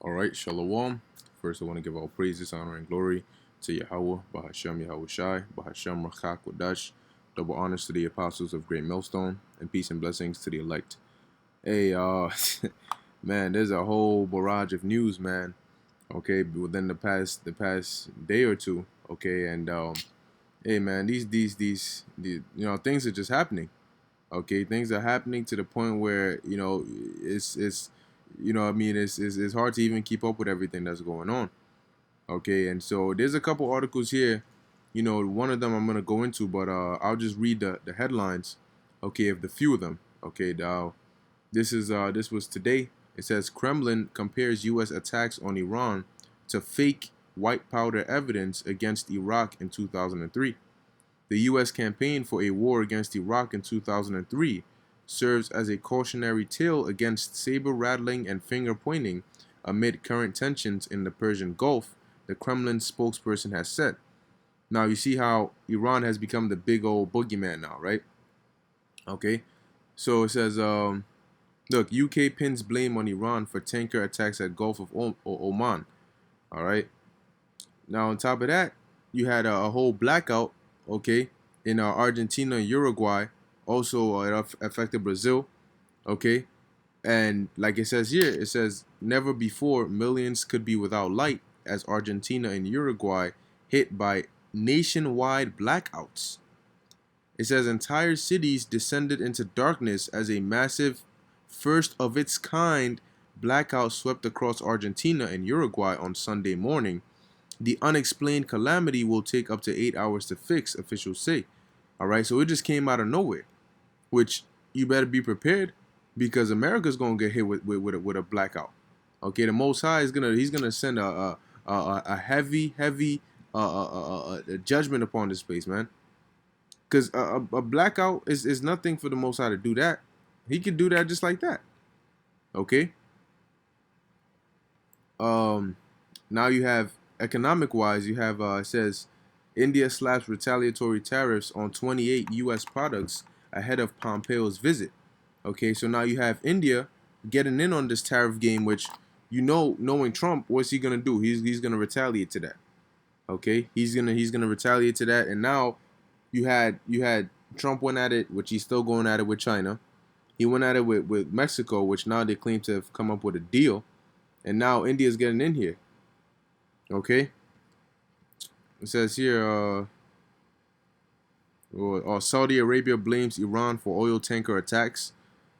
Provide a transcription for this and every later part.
All right, Shalom. First, I want to give all praises, honor, and glory to Yahweh, Bahashem Yahweh Shai, Bahashem Rachak Wadash. Double honors to the apostles of Great Millstone, and peace and blessings to the elect. Hey, man, there's a whole barrage of news, man. Okay, within the past day or two. Okay, and hey, man, these things are just happening. Okay, things are happening to the point where it's I mean it's hard to even keep up with everything that's going on. Okay, and so there's a couple articles here. One of them I'm gonna go into, but I'll just read the headlines. Okay, of the few of them. Okay, now this was today. It says Kremlin compares U.S. attacks on Iran to fake white powder evidence against Iraq in 2003. The U.S. campaign for a war against Iraq in 2003 serves as a cautionary tale against saber-rattling and finger-pointing amid current tensions in the Persian Gulf, the Kremlin spokesperson has said. Now, you see how Iran has become the big old boogeyman now, right? Okay. So it says, look, UK pins blame on Iran for tanker attacks at Gulf of Oman. All right. Now, on top of that, you had a whole blackout, okay, in Argentina and Uruguay. Also, it affected Brazil, okay. And like it says here, it says never before millions could be without light as Argentina and Uruguay hit by nationwide blackouts. It says entire cities descended into darkness as a massive, first of its kind blackout swept across Argentina and Uruguay on Sunday morning. The unexplained calamity will take up to 8 hours to fix, officials say. All right, so it just came out of nowhere, which you better be prepared because America's gonna get hit with a blackout. Okay, the Most High is gonna send a heavy judgment upon this place, man. Because a blackout is nothing for the Most High to do that. He could do that just like that. Okay. Um, Now you have economic wise, you have it says India slaps retaliatory tariffs on 28 U.S. products ahead of Pompeo's visit. Okay, so now you have India getting in on this tariff game, which knowing Trump, what's he gonna do? He's gonna retaliate to that. Okay, he's gonna retaliate to that, and now you had Trump went at it, which he's still going at it with China. He went at it with Mexico, which now they claim to have come up with a deal, and now India's getting in here. Okay, it says here, Saudi Arabia blames Iran for oil tanker attacks.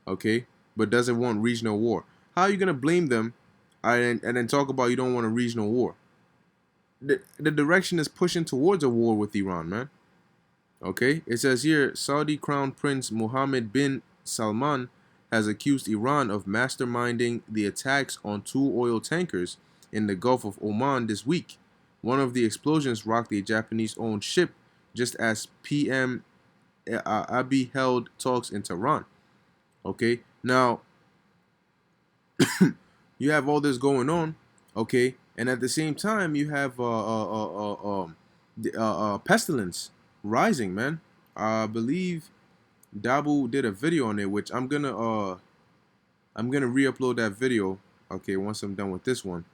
Okay, but doesn't want regional war. How are you gonna blame them, and then talk about you don't want a regional war? The direction is pushing towards a war with Iran, man. Okay, it says here Saudi Crown Prince Mohammed bin Salman has accused Iran of masterminding the attacks on two oil tankers in the Gulf of Oman this week. One of the explosions rocked a Japanese-owned ship just as PM Abiy held talks in Tehran. Okay, now you have all this going on. Okay, and at the same time you have Pestilence rising, man. I believe Dabu did a video on it, which I'm gonna re-upload that video. Okay, once I'm done with this one.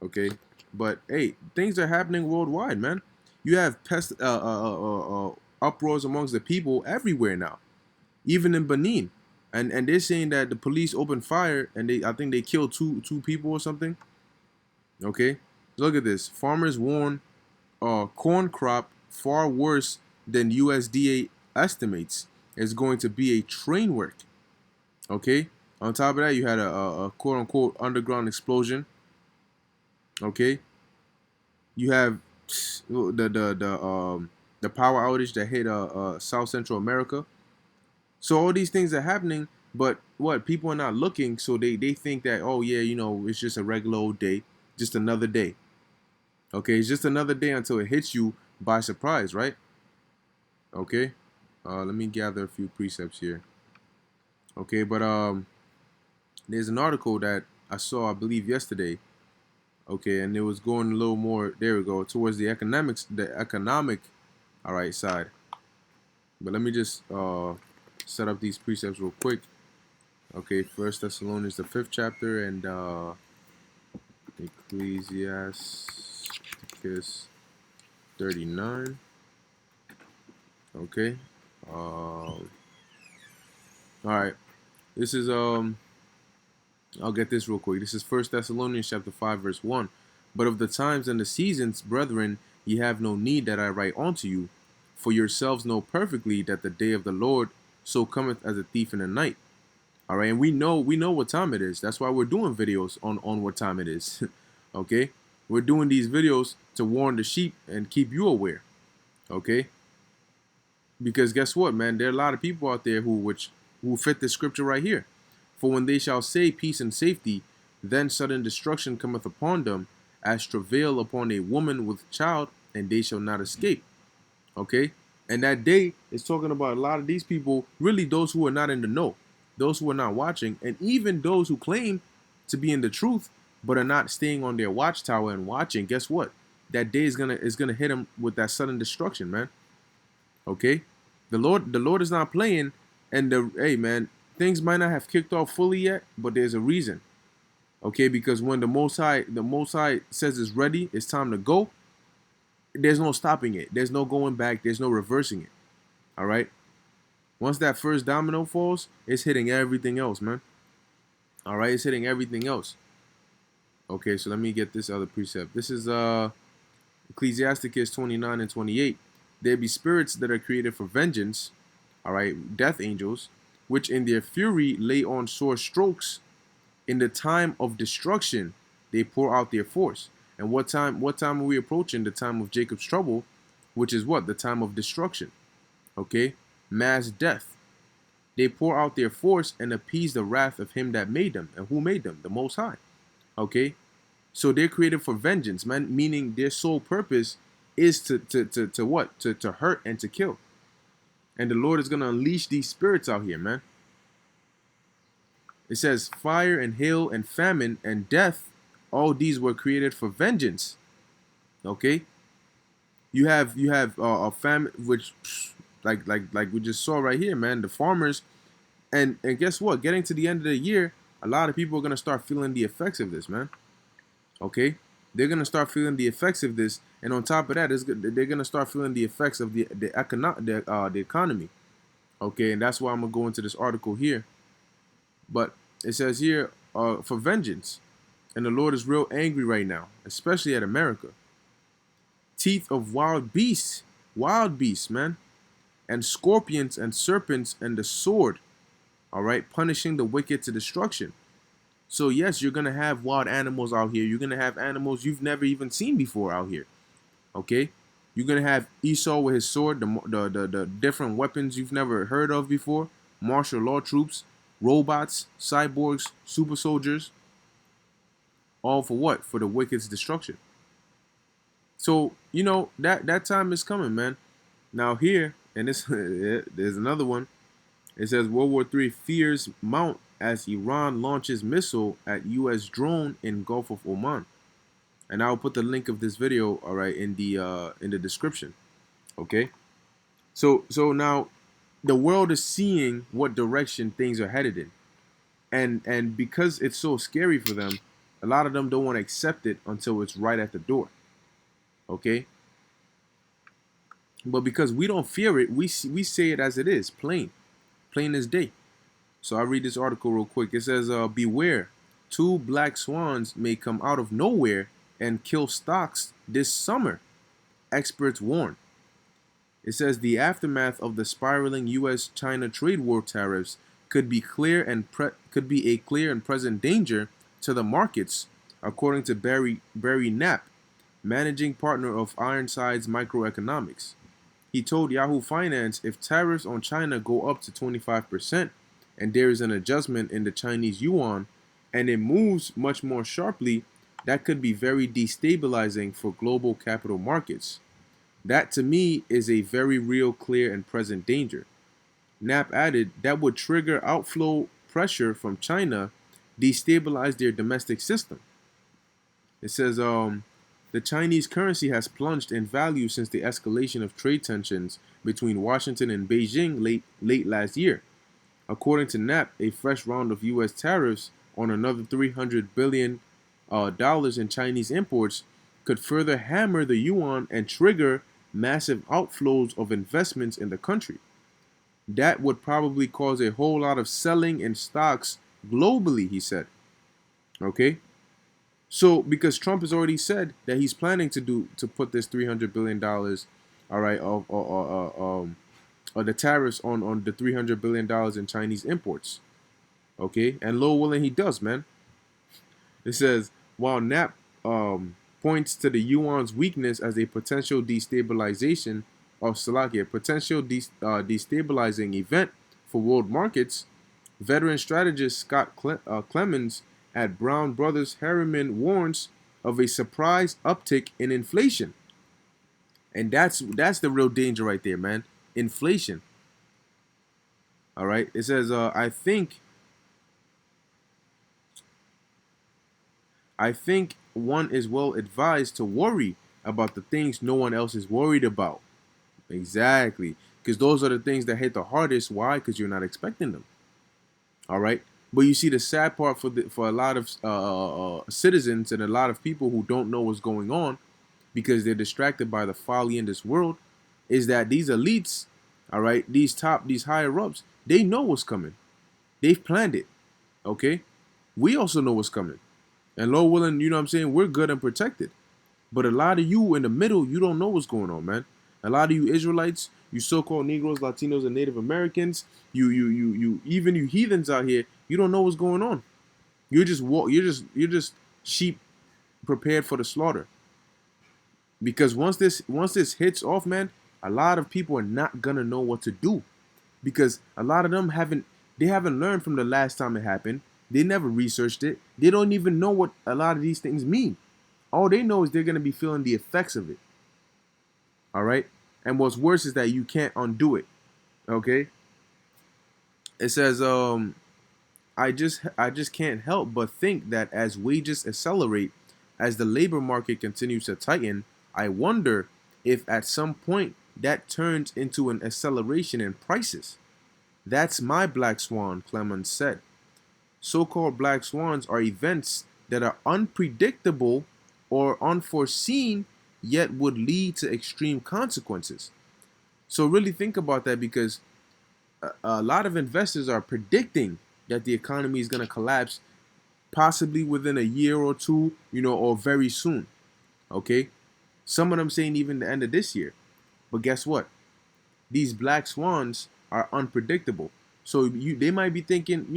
Okay, but hey, things are happening worldwide, man. You have uproars amongst the people everywhere now, even in Benin, and they're saying that the police opened fire and I think they killed two people or something. Okay, look at this. Farmers warn corn crop far worse than USDA estimates is going to be a train wreck. Okay. On top of that, you had a quote unquote underground explosion. Okay. You have the power outage that hit South Central America. So all these things are happening, but what people are not looking, so they think that, oh yeah, it's just a regular old day, just another day. Okay, it's just another day until it hits you by surprise, right? Okay. Let me gather a few precepts here. Okay, but there's an article that I saw, I believe, yesterday. Okay, and it was going a little more. There we go, towards the economic, all right, side. But let me just set up these precepts real quick. Okay, First Thessalonians, the 5th chapter, and Ecclesiasticus 39. Okay. All right. This is I'll get this real quick. This is First Thessalonians chapter 5 verse 1. But of the times and the seasons, brethren, ye have no need that I write unto you, for yourselves know perfectly that the day of the Lord so cometh as a thief in the night. All right, and we know what time it is. That's why we're doing videos on what time it is. Okay, we're doing these videos to warn the sheep and keep you aware. Okay, because guess what, man? There are a lot of people out there who fit the scripture right here. For when they shall say peace and safety, then sudden destruction cometh upon them, as travail upon a woman with child, and they shall not escape. Okay, and that day is talking about a lot of these people, really those who are not in the know, those who are not watching, and even those who claim to be in the truth but are not staying on their watchtower and watching. Guess what? That day is gonna hit them with that sudden destruction, man. Okay, the Lord is not playing, and hey man, things might not have kicked off fully yet, but there's a reason. Okay, because when the Most High says it's ready, it's time to go. There's no stopping it. There's no going back. There's no reversing it. All right. Once that first domino falls, it's hitting everything else, man. All right, it's hitting everything else. Okay, so let me get this other precept. This is Ecclesiasticus 29 and 28. There be spirits that are created for vengeance, all right, death angels, which in their fury lay on sore strokes. In the time of destruction, they pour out their force. And what time are we approaching? The time of Jacob's trouble, which is what? The time of destruction. Okay? Mass death. They pour out their force and appease the wrath of him that made them. And who made them? The Most High. Okay? So they're created for vengeance, man, meaning their sole purpose is to what? To hurt and to kill. And the Lord is going to unleash these spirits out here, man. It says fire and hail and famine and death, all these were created for vengeance. Okay? You have a famine, which like we just saw right here, man. The farmers, and guess what? Getting to the end of the year, a lot of people are gonna start feeling the effects of this, man. Okay, they're gonna start feeling the effects of this, and on top of that, they're gonna start feeling the effects of the economy. Okay, and that's why I'm gonna go into this article here. But it says here, for vengeance, and the Lord is real angry right now, especially at America. Teeth of wild beasts, man, and scorpions and serpents and the sword, all right, punishing the wicked to destruction. So yes, you're gonna have wild animals out here. You're gonna have animals you've never even seen before out here. Okay, you're gonna have Esau with his sword, the different weapons you've never heard of before, martial law troops, robots, cyborgs, super soldiers, all for what? For the wicked's destruction. So that time is coming, man. Now here, and this there's another one. It says World War III fears mount as Iran launches missile at U.S. drone in Gulf of Oman. And I'll put the link of this video, all right, in the description. Okay. So now the world is seeing what direction things are headed in, and because it's so scary for them, a lot of them don't want to accept it until it's right at the door. Okay. But because we don't fear it, we say it as it is, plain as day. So I read this article real quick. It says, beware, two black swans may come out of nowhere and kill stocks this summer, experts warn. It says the aftermath of the spiraling U.S.-China trade war tariffs could be a clear and present danger to the markets, according to Barry Knapp, managing partner of Ironside's Microeconomics. He told Yahoo Finance if tariffs on China go up to 25% and there is an adjustment in the Chinese yuan and it moves much more sharply, that could be very destabilizing for global capital markets. That to me is a very real, clear, and present danger. Knapp added that would trigger outflow pressure from China, destabilize their domestic system. It says the Chinese currency has plunged in value since the escalation of trade tensions between Washington and Beijing late last year. According to Knapp, a fresh round of U.S. tariffs on another $300 billion dollars in Chinese imports could further hammer the yuan and trigger massive outflows of investments in the country. That would probably cause a whole lot of selling in stocks globally, he said. Okay? So because Trump has already said that he's planning to put this $300 billion, all right, of the tariffs on the $300 billion in Chinese imports. Okay? And Lord willing, he does, man. It says, while Knapp points to the yuan's weakness as a potential destabilization of Slovakia, potential destabilizing event for world markets, veteran strategist Scott Clemens at Brown Brothers Harriman warns of a surprise uptick in inflation. And that's the real danger right there, man. Inflation. All right. It says, I think one is well advised to worry about the things no one else is worried about. Exactly. Because those are the things that hit the hardest. Why? Because you're not expecting them. All right. But you see, the sad part for a lot of citizens and a lot of people who don't know what's going on because they're distracted by the folly in this world is that these elites, all right, these higher ups, they know what's coming. They've planned it. Okay. We also know what's coming. And Lord willing, you know what I'm saying? We're good and protected. But a lot of you in the middle, you don't know what's going on, man. A lot of you Israelites, you so-called Negroes, Latinos, and Native Americans, even you heathens out here, you don't know what's going on. You're just sheep prepared for the slaughter. Because once this hits off, man, a lot of people are not gonna know what to do. Because a lot of them haven't learned from the last time it happened. They never researched it. They don't even know what a lot of these things mean. All they know is they're going to be feeling the effects of it. All right? And what's worse is that you can't undo it. Okay? It says I just can't help but think that as wages accelerate, as the labor market continues to tighten, I wonder if at some point that turns into an acceleration in prices. That's my black swan, Clemens said. So-called black swans are events that are unpredictable or unforeseen, yet would lead to extreme consequences. So really think about that, because a lot of investors are predicting that the economy is going to collapse possibly within a year or two, or very soon. Okay? Some of them saying even the end of this year. But guess what? These black swans are unpredictable. So they might be thinking,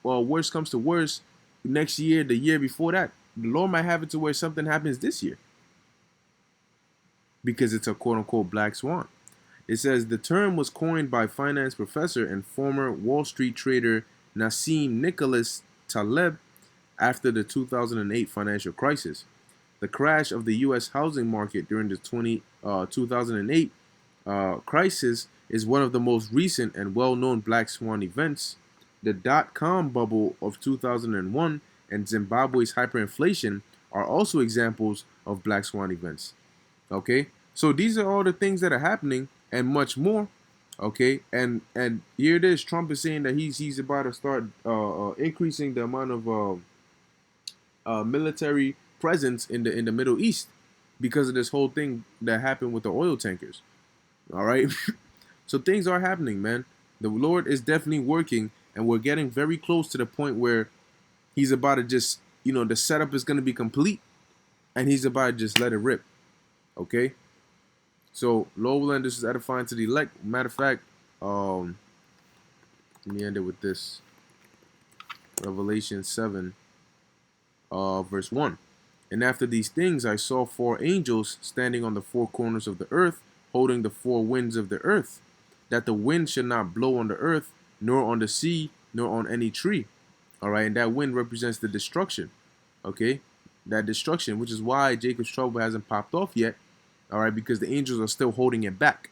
well, worst comes to worst, next year, the year before that, the Lord might have it to where something happens this year because it's a quote-unquote black swan. It says the term was coined by finance professor and former Wall Street trader Nassim Nicholas Taleb after the 2008 financial crisis. The crash of the U.S. housing market during the 2008 crisis is one of the most recent and well-known black swan events. The dot-com bubble of 2001 and Zimbabwe's hyperinflation are also examples of black swan events. Okay, so these are all the things that are happening and much more. Okay, and here it is. Trump is saying that he's about to start increasing the amount of military presence in the Middle East because of this whole thing that happened with the oil tankers. All right, so things are happening, man. The Lord is definitely working, and we're getting very close to the point where he's about to just, the setup is going to be complete, and he's about to just let it rip. Okay? So, Lord willing, this is edifying to the elect. Matter of fact, let me end it with this. Revelation 7, verse 1. And after these things I saw 4 angels standing on the 4 corners of the earth, holding the 4 winds of the earth, that the wind should not blow on the earth, nor on the sea, nor on any tree. All right, and that wind represents the destruction. Okay, that destruction, which is why Jacob's trouble hasn't popped off yet. All right, because the angels are still holding it back,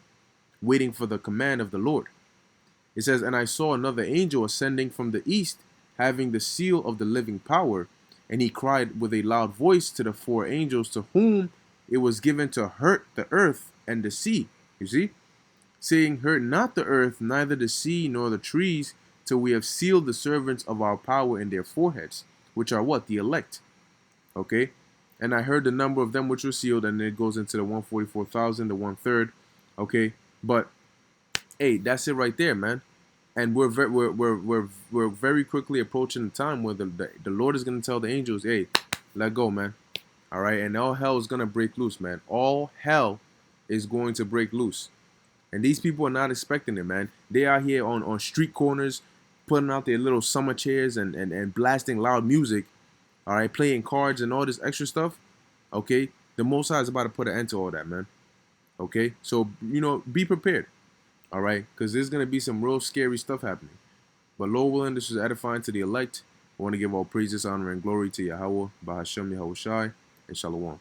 waiting for the command of the Lord. It says, and I saw another angel ascending from the east, having the seal of the living power, and he cried with a loud voice to the 4 angels to whom it was given to hurt the earth and the sea. You see? Saying, hurt not the earth, neither the sea, nor the trees, till we have sealed the servants of our power in their foreheads, which are what? The elect. Okay, and I heard the number of them which were sealed, and it goes into the 144,000, the 1/3. Okay, but hey, that's it right there, man. And we're very quickly approaching the time where the Lord is gonna tell the angels, hey, let go, man. All right, and all hell is gonna break loose, man. All hell is going to break loose. And these people are not expecting it, man. They are here on street corners, putting out their little summer chairs and blasting loud music, all right, playing cards and all this extra stuff. Okay, the Most High is about to put an end to all that, man. Okay, so be prepared, all right, because there's gonna be some real scary stuff happening. But Lord willing, this is edifying to the elect. I want to give all praises, honor, and glory to Yahweh, Bahashem Yahweh Shai, and Shalom.